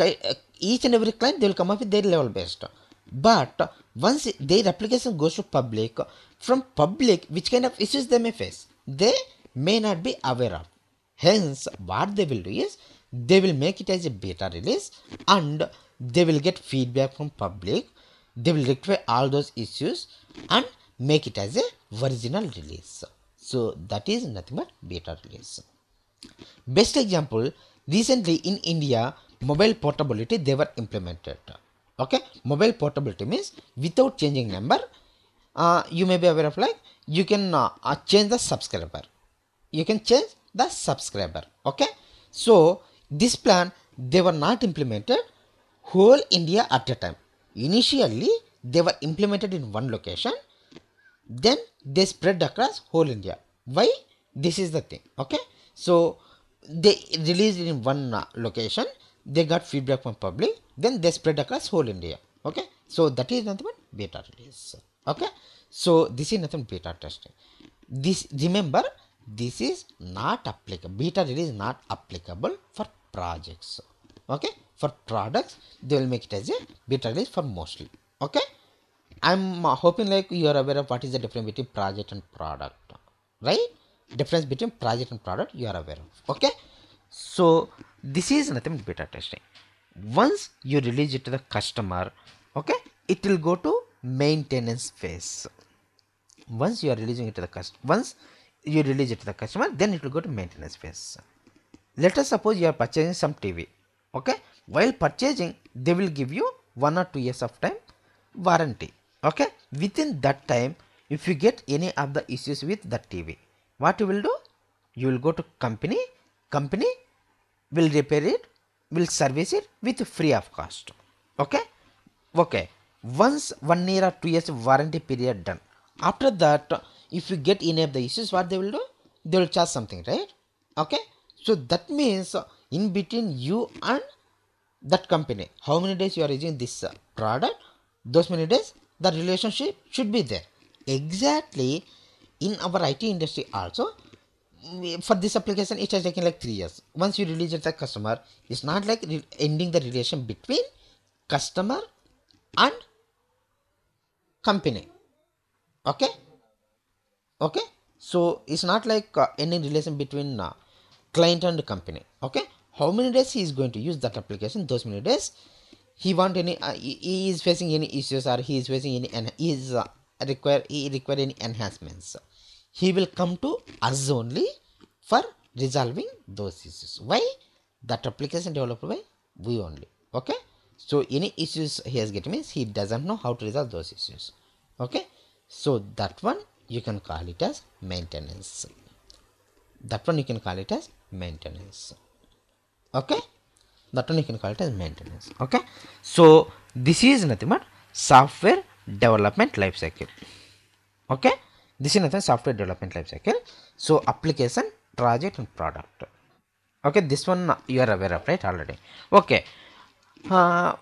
each and every client they will come up with their level based, but once their application goes to public, from public which kind of issues they may face, they may not be aware of. Hence what they will do is they will make it as a beta release and they will get feedback from public. They will rectify all those issues and make it as a original release. So that is nothing but beta release. Best example, recently in India, mobile portability they were implemented. Okay, mobile portability means without changing number, you may be aware of like you can change the subscriber. You can change the subscriber. Okay, so this plan they were not implemented whole India at a time. Initially they were implemented in one location, then they spread across whole India. Why? This is the thing. Okay, so they released it in one location, they got feedback from public, then they spread across whole India. Okay, so that is nothing but beta release. Okay, so this is nothing but beta testing. This, remember, this is not applicable, beta release is not applicable for projects. Okay, for products they will make it as a beta release for mostly. Okay, I'm hoping like you are aware of what is the difference between project and product, right? Difference between project and product you are aware of. Okay, so this is nothing but beta testing. Once you release it to the customer, okay, it will go to maintenance phase. Once you are releasing it to the customer, once you release it to the customer, then it will go to maintenance phase. Let us suppose you are purchasing some TV. Okay, while purchasing they will give you 1 or 2 years of time warranty. Okay, within that time if you get any of the issues with the TV, what you will do? You will go to company will repair it, will service it with free of cost. Okay. Okay. Once 1 year or 2 years warranty period done. After that, if you get any of the issues, what they will do? They will charge something, right? Okay. So that means in between you and that company, how many days you are using this product, those many days the relationship should be there. Exactly. In our IT industry also, for this application it has taken like 3 years. Once you release it to the customer, it's not like ending the relation between customer and company. Okay. Okay. So it's not like any relation between client and company. Okay. How many days he is going to use that application, those many days he want any he is facing any issues, or he is facing any and he require any enhancements, he will come to us only for resolving those issues. Why? That application developed by we only. Okay. So any issues he has get means he doesn't know how to resolve those issues. Okay. So that one you can call it as maintenance. That one you can call it as maintenance. Okay. That one you can call it as maintenance. Okay. So this is nothing but software development life cycle. Okay. This is nothing software development life cycle. So application, project and product. Okay. This one you are aware of, right, already. Okay. Why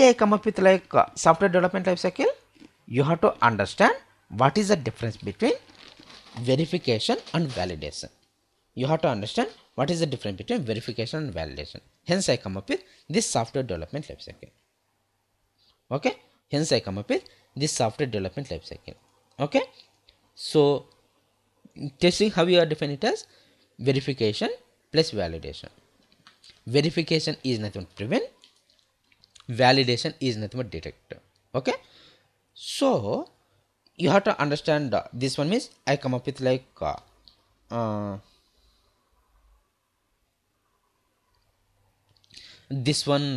I come up with like software development life cycle? You have to understand what is the difference between verification and validation. You have to understand what is the difference between verification and validation. Hence I come up with this software development life cycle. Okay. Hence I come up with this software development life cycle. Okay. So testing, how you are define it as verification plus validation. Verification is nothing but prevent, validation is nothing but detect. Okay. So you have to understand this one means I come up with like this one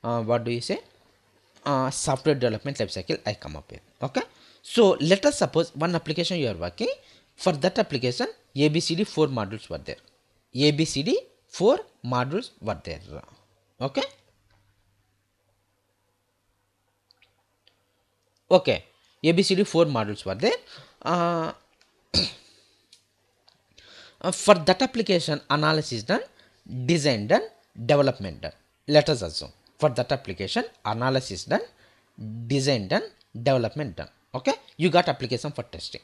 what do you say, software development life cycle I come up with. Okay. So let us suppose one application you are working. For that application, ABCD 4 modules were there. ABCD 4 modules were there. Okay. Okay. ABCD 4 modules were there. For that application, analysis done, design done, development done. Let us assume for that application, analysis done, design done, development done. Okay. You got application for testing.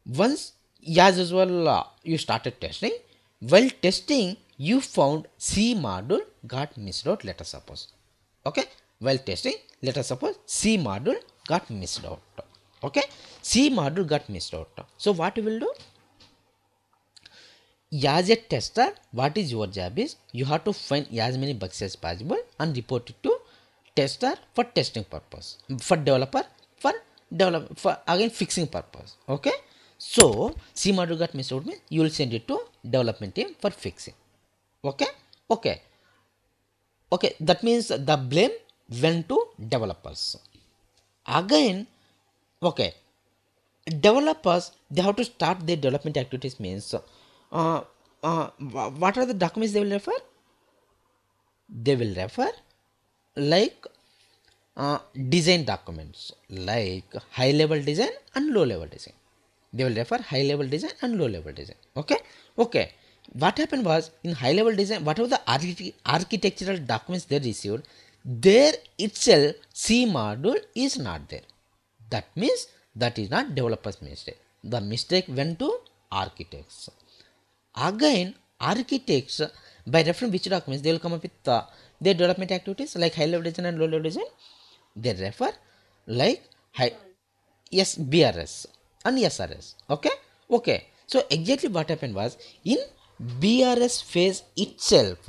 Once, as usual, you started testing. While testing, you found C module got missed out. Let us suppose. Okay. While testing, let us suppose C module got missed out. Okay. C module got missed out. So what you will do? As a tester, what is your job is you have to find as many bugs as possible and report it to tester for testing purpose, for developer for again fixing purpose. Okay. So C module got missed out means you will send it to development team for fixing. Okay. Okay. Okay. That means the blame went to developers. Again, okay, developers, they have to start their development activities means what are the documents they will refer? They will refer like design documents, like high level design and low level design. They will refer high level design and low level design. Okay. Okay. What happened was in high level design, whatever the architectural documents they received, there itself C module is not there. That means that is not developer's mistake. The mistake went to architects. Again, architects, by referring which documents, they will come up with their development activities like high level design and low level design. They refer like yes, BRS and SRS. Okay. Okay. So exactly what happened was in BRS phase itself,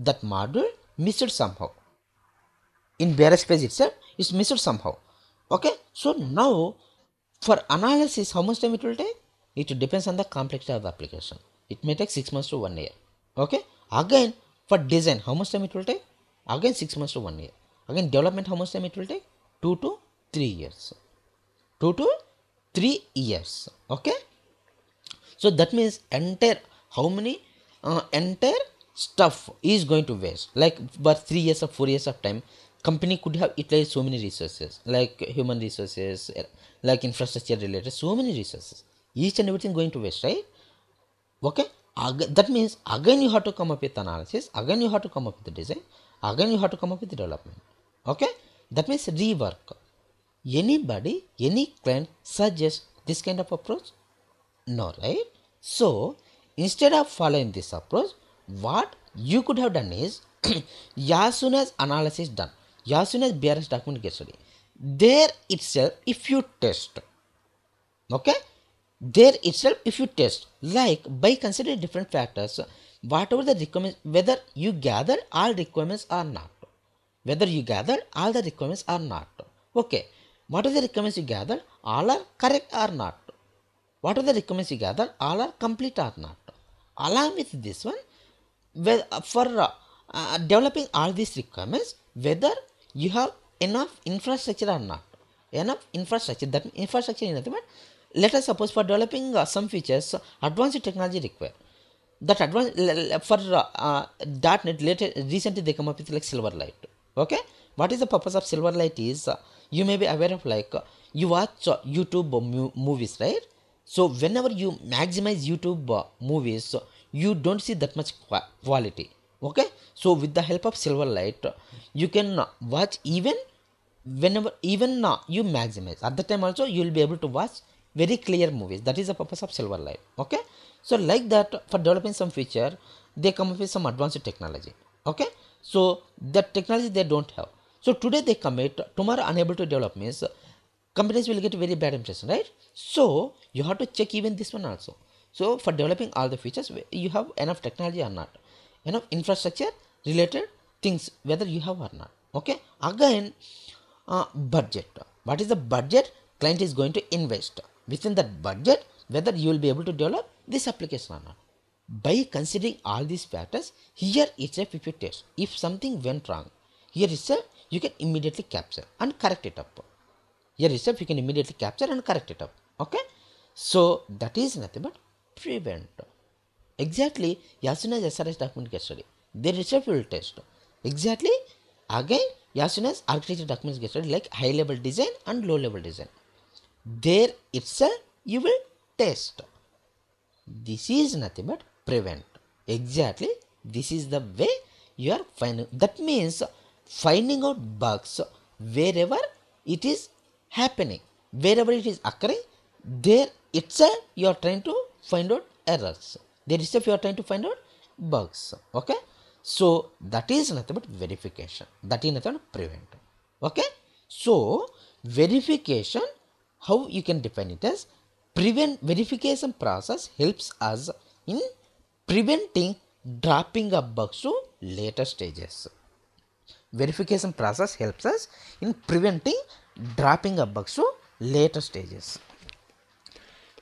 that module missed somehow. In BRS phase itself, it's missed somehow. Okay. So now for analysis, how much time it will take? It depends on the complexity of the application. It may take 6 months to 1 year. Okay. Again, for design, how much time it will take? Again 6 months to 1 year. Again, development, how much time it will take? 2 to 3 years. 2 to 3 years. Okay. So that means entire how many entire stuff is going to waste. Like for 3 years or 4 years of time, company could have utilized so many resources, like human resources, like infrastructure related, so many resources. Each and everything going to waste, right? Okay. That means again you have to come up with analysis, again you have to come up with the design, again you have to come up with the development. Okay. That means rework. Anybody, any client suggests this kind of approach? No, right? So instead of following this approach, what you could have done is as soon as analysis done, as soon as BRS document gets ready, there itself if you test, okay, there itself if you test, like by considering different factors, whatever the requirements, whether you gathered all requirements or not, whether you gathered all the requirements or not, okay, what are the requirements you gathered, all are correct or not, what are the requirements you gather, all are complete or not. Along with this one, for developing all these requirements, whether you have enough infrastructure or not. Enough infrastructure, that infrastructure is nothing but, let us suppose for developing some features, advanced technology required. That advanced for .NET later recently they come up with like Silverlight. Okay, what is the purpose of Silverlight is you may be aware of, like you watch YouTube movies, right? So whenever you maximize YouTube movies, you don't see that much quality. Okay, so with the help of Silverlight, you can watch even whenever, even you maximize. At the time also you will be able to watch very clear movies. That is the purpose of Silverlight. Okay, so like that, for developing some feature, they come up with some advanced technology. Okay, so that technology they don't have. So today they commit, tomorrow unable to develop means companies will get a very bad impression, right? So you have to check even this one also. So for developing all the features, you have enough technology or not, enough infrastructure related things, whether you have or not. Okay, again budget. What is the budget client is going to invest? Within that budget, whether you will be able to develop this application or not. By considering all these factors, here itself if you test, if something went wrong, here itself you can immediately capture and correct it up. Here itself you can immediately capture and correct it up. Okay, so that is nothing but prevent. Exactly, as soon as SRS document gets ready, there itself you will test. Exactly, again as soon as architecture documents get ready, like high level design and low level design, there itself you will test. This is nothing but prevent. Exactly, this is the way you are finding. That means finding out bugs wherever it is happening, wherever it is occurring, there itself you are trying to find out errors. There itself you are trying to find out bugs. Okay, so that is nothing but verification. That is nothing but prevent. Okay, so verification, how you can define it as, prevent verification process helps us in preventing dropping of bugs to later stages. Verification process helps us in preventing dropping of bugs to later stages.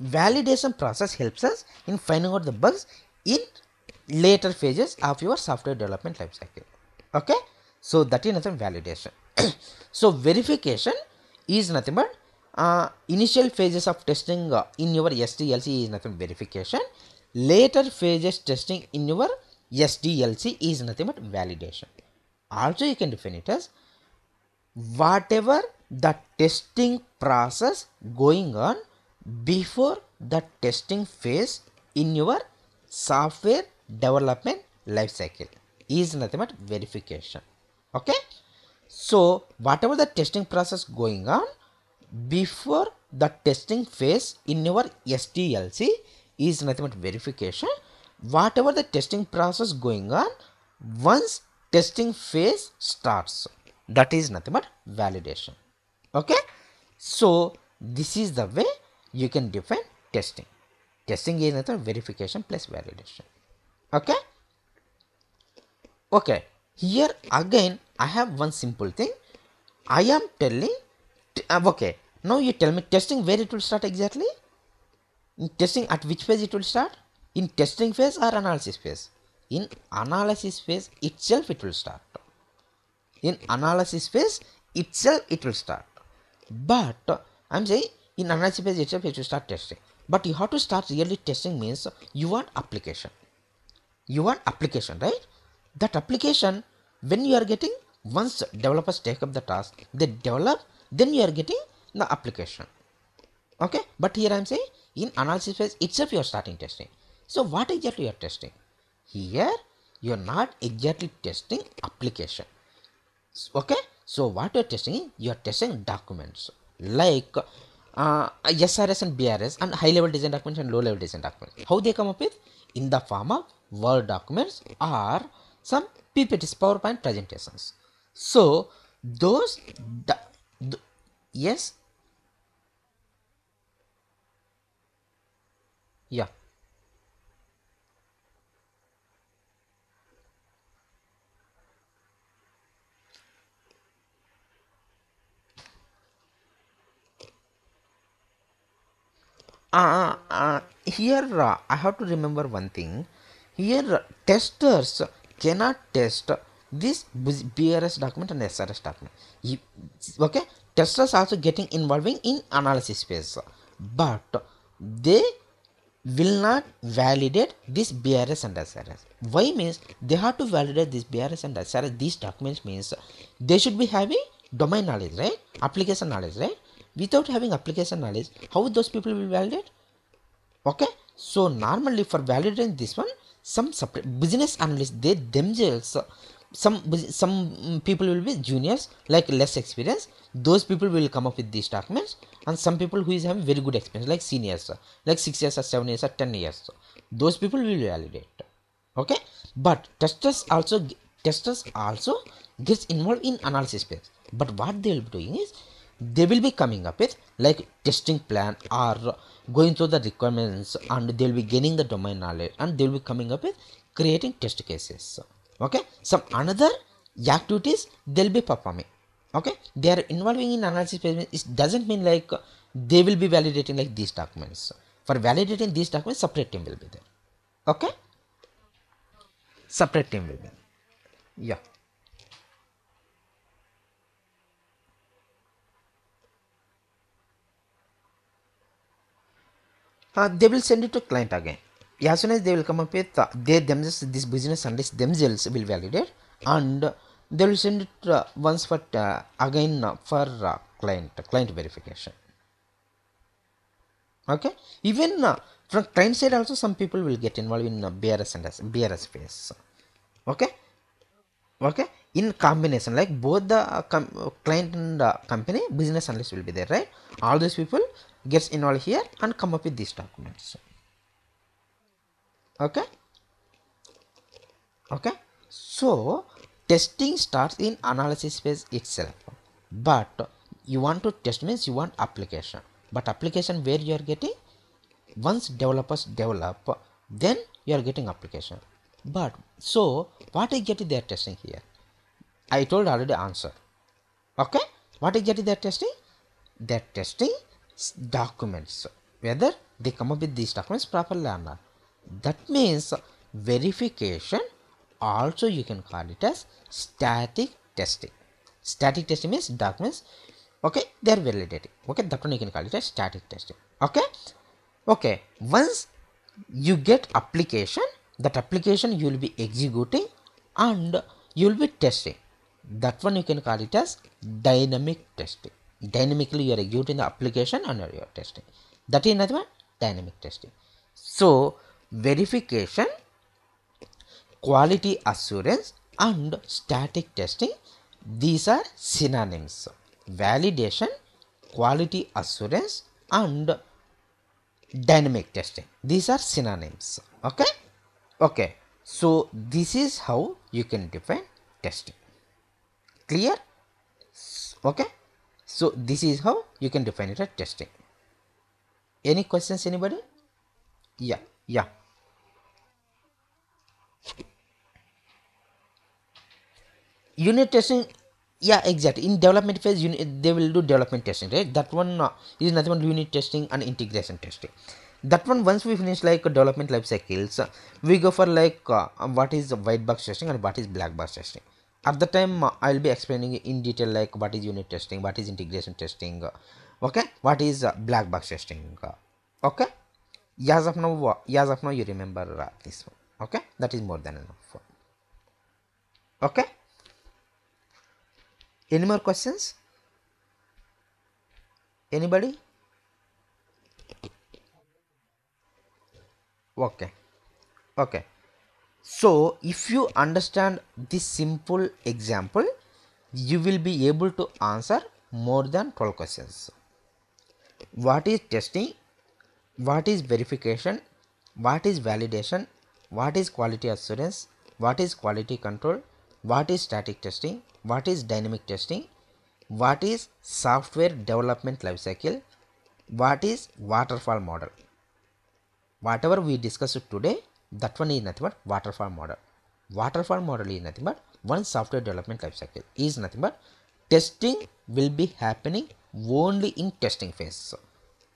Validation process helps us in finding out the bugs in later phases of your software development lifecycle. Okay, so that is nothing validation. So verification is nothing but initial phases of testing in your SDLC is nothing verification. Later phases testing in your SDLC is nothing but validation. Also you can define it as whatever the testing process going on before the testing phase in your software development lifecycle is nothing but verification. Okay, so whatever the testing process going on before the testing phase in your SDLC is nothing but verification. Whatever the testing process going on once testing phase starts, that is nothing but validation. Okay, so this is the way you can define testing. Testing is nothing but verification plus validation. Okay, okay, here again I have one simple thing. I am telling okay, now you tell me testing where it will start exactly. In testing at which phase it will start? In testing phase or analysis phase? In analysis phase itself it will start. In analysis phase itself it will start. But I am saying in analysis phase itself it will start testing. but you have to start really testing means you want application. You want application, right? That application, when you are getting, once developers take up the task, they develop, then you are getting the application. Okay, but here I am saying in analysis phase itself you are starting testing. So what exactly you are testing? Here you are not exactly testing application. Okay, so what you are testing, you are testing documents like SRS and BRS and high level design documents and low level design documents. How they come up with? In the form of Word documents or some PPTs, PowerPoint presentations. So those, yes, yeah. Here I have to remember one thing. Here testers cannot test this BRS document and SRS document. Okay, testers also getting involving in analysis phase, but they will not validate this BRS and SRS. Why means they have to validate this BRS and SRS. These documents means they should be having domain knowledge, right? Application knowledge, right? Without having application knowledge, how those people will validate? Okay, so normally for validating this one, some separate business analysts, they themselves, some people will be juniors, like less experience. Those people will come up with these documents, and some people who is having very good experience, like seniors, like 6 years or 7 years or 10 years. Those people will validate. Okay, but testers also gets involved in analysis phase. But what they will be doing is they will be coming up with like testing plan or going through the requirements, and they will be gaining the domain knowledge, and they will be coming up with creating test cases. Okay, some another activities they'll be performing. Okay, they are involving in analysis phase. It doesn't mean like they will be validating like these documents. For validating these documents, separate team will be there. Okay, separate team will be. Yeah. They will send it to client again. As soon as they will come up with they themselves, this business analyst themselves will validate, and they will send it once for again for client verification. Okay, even from client side also some people will get involved in BRS and BRS phase. Okay, okay, in combination, like both the client and company business analyst will be there, right? All those people gets involved here and come up with these documents. Okay, okay, so testing starts in analysis phase itself, but you want to test means you want application, but application where you are getting, once developers develop, then you are getting application. But so what exactly they are testing here, I told already answer. Okay, what exactly they are testing? They are testing documents, whether they come up with these documents properly or not. That means verification, also you can call it as static testing. Static testing means documents, okay, they are validating. Okay, that one you can call it as static testing. Okay, okay, once you get application, that application you will be executing and you will be testing. That one you can call it as dynamic testing. Dynamically you are executing the application and you are testing. That is another one, dynamic testing. So verification, quality assurance and static testing, these are synonyms. Validation, quality assurance and dynamic testing, these are synonyms. Okay, okay, so this is how you can define testing. Clear? Okay, so this is how you can define it as testing. Any questions, anybody? Yeah, yeah. Unit testing, yeah, exactly. In development phase, they will do development testing, right? That one is nothing but unit testing and integration testing. That one, once we finish like development life cycles, we go for like what is white box testing and what is black box testing. At the time, I'll be explaining in detail like what is unit testing, what is integration testing, okay, what is black box testing, okay. As of now you remember this one. Okay, that is more than enough. Okay, any more questions? Anybody? Okay, okay. So if you understand this simple example, you will be able to answer more than 12 questions. What is testing? What is verification? What is validation? What is quality assurance? What is quality control? What is static testing? What is dynamic testing? What is software development lifecycle? What is waterfall model? Whatever we discussed today, that one is nothing but waterfall model. Waterfall model is nothing but one software development lifecycle is nothing but testing will be happening only in testing phase.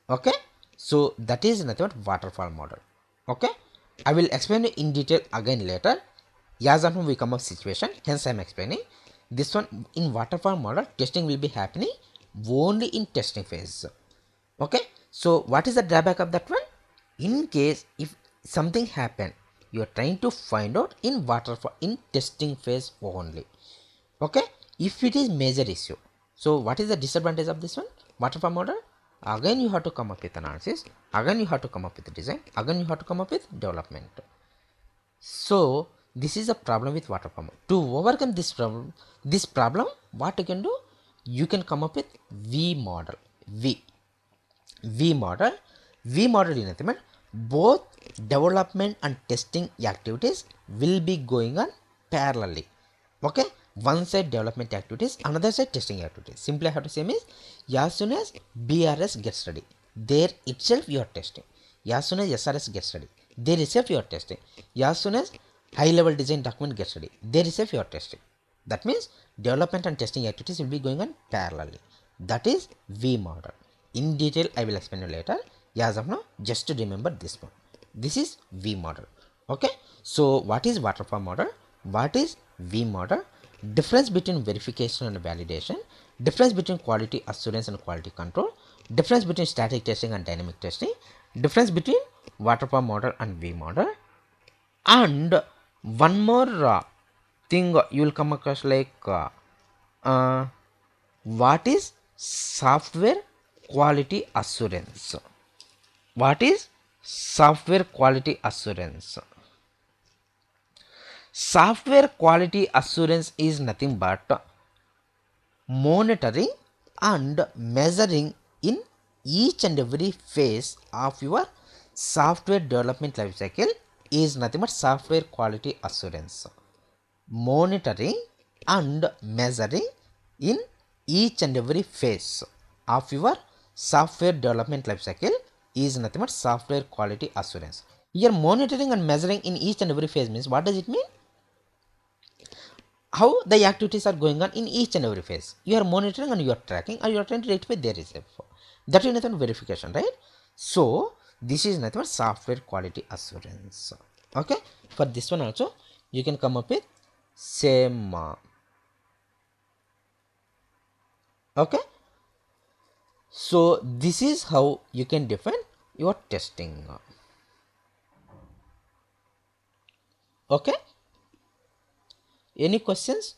Okay, so that is nothing but waterfall model. Okay, I will explain it in detail again later. As of now we come up situation, hence I am explaining this one. In waterfall model, testing will be happening only in testing phase. Okay, so what is the drawback of that one? In case if something happen, you are trying to find out in waterfall in testing phase only. Okay, if it is major issue, so what is the disadvantage of this one? Waterfall model, again you have to come up with analysis, again you have to come up with design, again you have to come up with development. So this is a problem with waterfall model. To overcome this problem, what you can do, you can come up with V model. V model is nothing but both development and testing activities will be going on parallelly. Okay, one side development activities, another side testing activities. Simply I have to say means, as soon as BRS gets ready, there itself you are testing. As soon as SRS gets ready, there itself you are testing. As soon as high level design document gets ready, there itself you are testing. That means development and testing activities will be going on parallelly. That is V model. In detail I will explain you later. As of now, just to remember this one. This is V model. Okay, so what is waterfall model? What is V model? Difference between verification and validation, difference between quality assurance and quality control, difference between static testing and dynamic testing, difference between waterfall model and V model, and one more thing you will come across like what is software quality assurance? What is software quality assurance? Software quality assurance is nothing but monitoring and measuring in each and every phase of your software development lifecycle is nothing but software quality assurance. Monitoring and measuring in each and every phase of your software development lifecycle is nothing but software quality assurance. Here monitoring and measuring in each and every phase means, what does it mean? How the activities are going on in each and every phase. You are monitoring and you are tracking, and you are trying to rectify their result. That is nothing but verification, right? So this is nothing but software quality assurance. Okay, for this one also you can come up with same. Okay, so this is how you can define your testing. Okay, any questions?